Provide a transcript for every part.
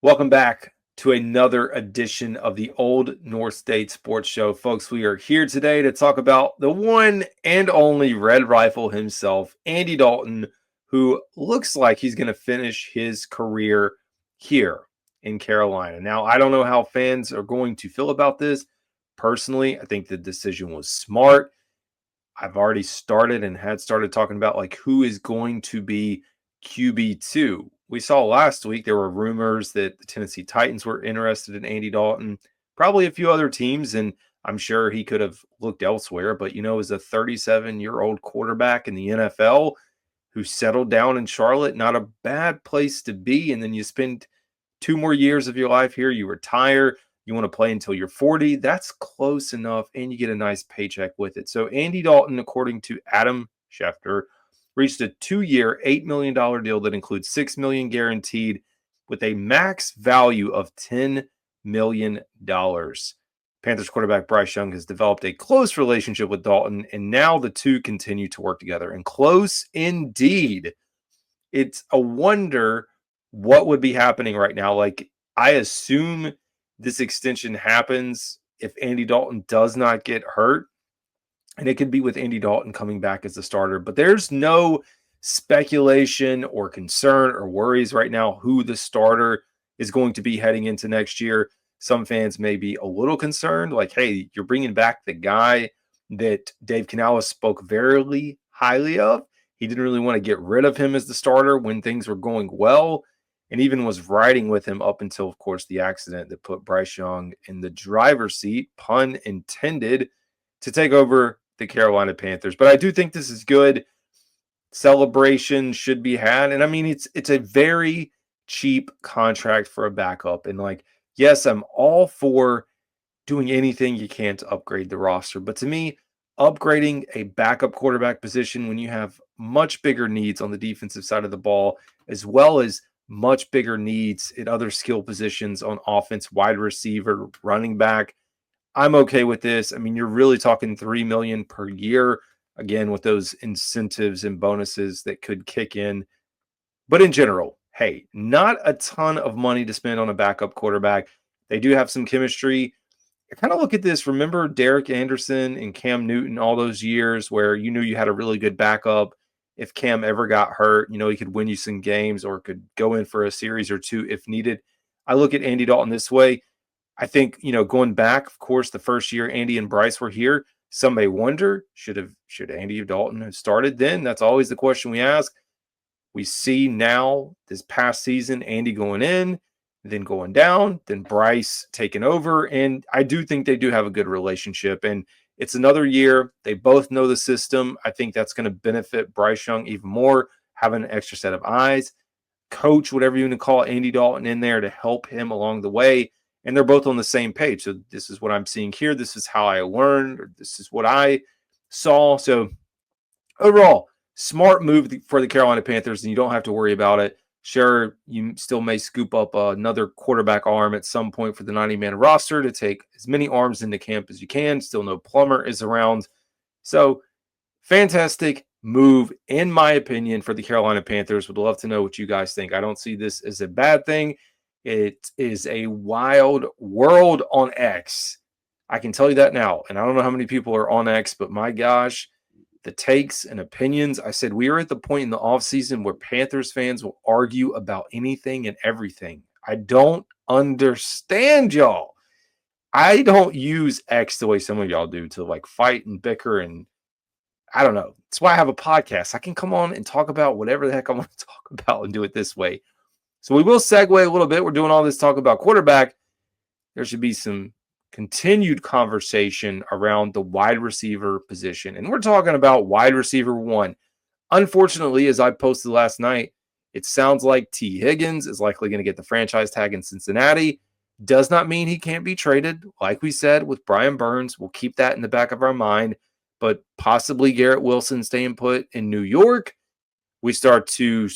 Welcome back to another edition of the Old North State Sports Show. Folks, we are here today to talk about the one and only Red Rifle himself, Andy Dalton, who looks like he's going to finish his career here in Carolina. Now, I don't know how fans are going to feel about this. Personally, I think the decision was smart. I've already started talking about like who is going to be QB2. We saw last week there were rumors that the Tennessee Titans were interested in Andy Dalton, probably a few other teams, and I'm sure he could have looked elsewhere. But, as a 37-year-old quarterback in the NFL who settled down in Charlotte, not a bad place to be. And then you spend 2 more years of your life here, you retire, you want to play until you're 40, that's close enough, and you get a nice paycheck with it. So Andy Dalton, according to Adam Schefter, reached a 2-year, $8 million deal that includes $6 million guaranteed with a max value of $10 million. Panthers quarterback Bryce Young has developed a close relationship with Dalton, and now the two continue to work together. And close indeed. It's a wonder what would be happening right now. Like, I assume this extension happens if Andy Dalton does not get hurt, and it could be with Andy Dalton coming back as the starter. But there's no speculation or concern or worries right now who the starter is going to be heading into next year. Some fans may be a little concerned, like, hey, you're bringing back the guy that Dave Canales spoke very highly of. He didn't really want to get rid of him as the starter when things were going well, and even was riding with him up until, of course, the accident that put Bryce Young in the driver's seat, pun intended, to take over the Carolina Panthers. But I do think this is good. Celebration should be had. And I mean, it's a very cheap contract for a backup. And like, yes, I'm all for doing anything you can to upgrade the roster. But to me, upgrading a backup quarterback position when you have much bigger needs on the defensive side of the ball, as well as much bigger needs at other skill positions on offense, wide receiver, running back, I'm okay with this. I mean, you're really talking $3 million per year, again, with those incentives and bonuses that could kick in. But in general, hey, not a ton of money to spend on a backup quarterback. They do have some chemistry. I kind of look at this. Remember Derek Anderson and Cam Newton all those years where you knew you had a really good backup. If Cam ever got hurt, he could win you some games or could go in for a series or two if needed. I look at Andy Dalton this way. I think, going back, of course, the first year Andy and Bryce were here, some may wonder, should Andy Dalton have started then? That's always the question we ask. We see now this past season, Andy going in, then going down, then Bryce taking over. And I do think they do have a good relationship. And it's another year. They both know the system. I think that's going to benefit Bryce Young even more, having an extra set of eyes, coach, whatever you want to call Andy Dalton in there to help him along the way. And they're both on the same page. So this is what I'm seeing here. This is how I learned, or this is what I saw. So overall, smart move for the Carolina Panthers, and you don't have to worry about it. Sure, you still may scoop up another quarterback arm at some point for the 90-man roster to take as many arms into camp as you can. Still no Plummer is around. So fantastic move, in my opinion, for the Carolina Panthers. Would love to know what you guys think. I don't see this as a bad thing. It is a wild world on X. I can tell you that now. And I don't know how many people are on X, but my gosh, the takes and opinions. I said we are at the point in the offseason where Panthers fans will argue about anything and everything. I don't understand y'all. I don't use X the way some of y'all do to like fight and bicker, and I don't know. That's why I have a podcast. I can come on and talk about whatever the heck I want to talk about and do it this way. So we will segue a little bit. We're doing all this talk about quarterback. There should be some continued conversation around the wide receiver position. And we're talking about wide receiver one. Unfortunately, as I posted last night, it sounds like T. Higgins is likely going to get the franchise tag in Cincinnati. Does not mean he can't be traded. Like we said with Brian Burns, we'll keep that in the back of our mind. But possibly Garrett Wilson staying put in New York. We start to,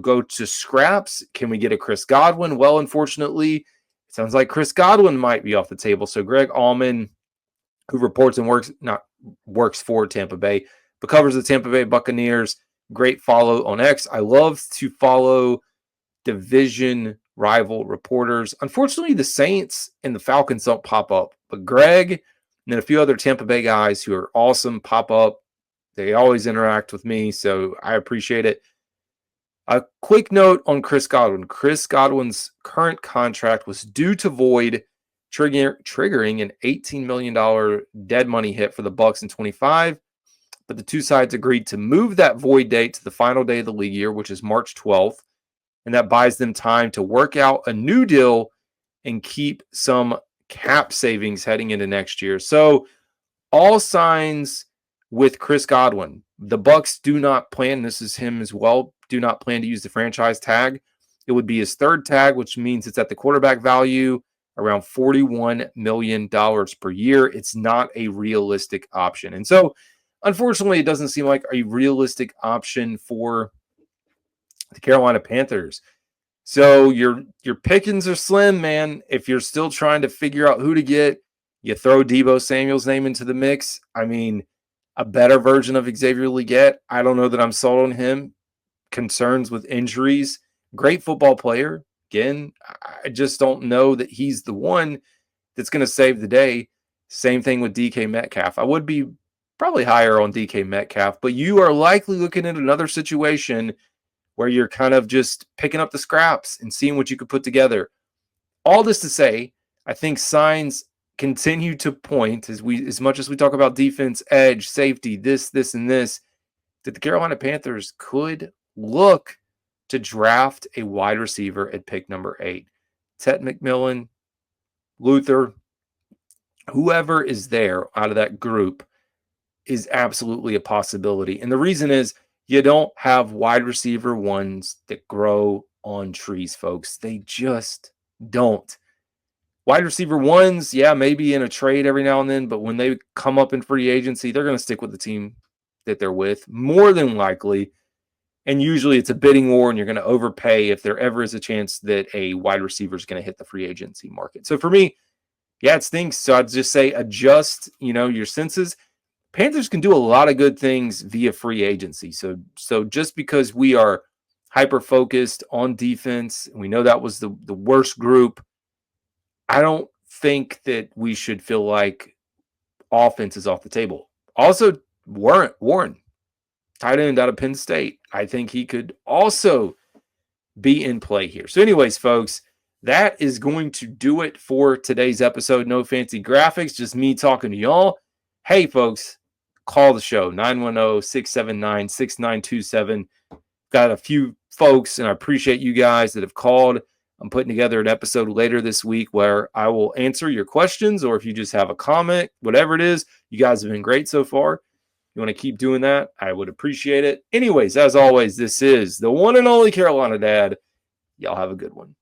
go to scraps. Can we get a Chris Godwin? Well, unfortunately, it sounds like Chris Godwin might be off the table. So Greg Allman, who reports and works for Tampa Bay, but covers the Tampa Bay Buccaneers, great follow on X. I love to follow division rival reporters. Unfortunately, the Saints and the Falcons don't pop up, but Greg and then a few other Tampa Bay guys who are awesome pop up. They always interact with me, so I appreciate it. A quick note on Chris Godwin. Chris Godwin's current contract was due to void, triggering an $18 million dead money hit for the Bucs in 25. But the two sides agreed to move that void date to the final day of the league year, which is March 12th. And that buys them time to work out a new deal and keep some cap savings heading into next year. So all signs with Chris Godwin. The Bucs do not plan, this is him as well, do not plan to use the franchise tag. It would be his third tag, which means it's at the quarterback value, around $41 million per year. It's not a realistic option. And so, unfortunately, it doesn't seem like a realistic option for the Carolina Panthers. So your pickings are slim, man. If you're still trying to figure out who to get, you throw Deebo Samuel's name into the mix. I mean, a better version of Xavier Legette. I don't know that I'm sold on him. Concerns with injuries. Great football player. Again, I just don't know that he's the one that's going to save the day. Same thing with DK Metcalf. I would be probably higher on DK Metcalf, but you are likely looking at another situation where you're kind of just picking up the scraps and seeing what you could put together. All this to say, I think signs continue to point, as much as we talk about defense, edge, safety, this, and this, that the Carolina Panthers could look to draft a wide receiver at pick number 8. Ted McMillan, Luther, whoever is there out of that group is absolutely a possibility. And the reason is you don't have wide receiver ones that grow on trees, folks. They just don't. Wide receiver ones, yeah, maybe in a trade every now and then, but when they come up in free agency, they're going to stick with the team that they're with, more than likely. And usually it's a bidding war, and you're going to overpay if there ever is a chance that a wide receiver is going to hit the free agency market. So for me, yeah, it stinks. So I'd just say adjust, your senses. Panthers can do a lot of good things via free agency. So just because we are hyper-focused on defense, and we know that was the worst group, I don't think that we should feel like offense is off the table. Also, Warren, tight end out of Penn State. I think he could also be in play here. So anyways, folks, that is going to do it for today's episode. No fancy graphics, just me talking to y'all. Hey, folks, call the show, 910-679-6927. Got a few folks, and I appreciate you guys that have called. I'm putting together an episode later this week where I will answer your questions, or if you just have a comment, whatever it is. You guys have been great so far. You want to keep doing that? I would appreciate it. Anyways, as always, this is the one and only Carolina Dad. Y'all have a good one.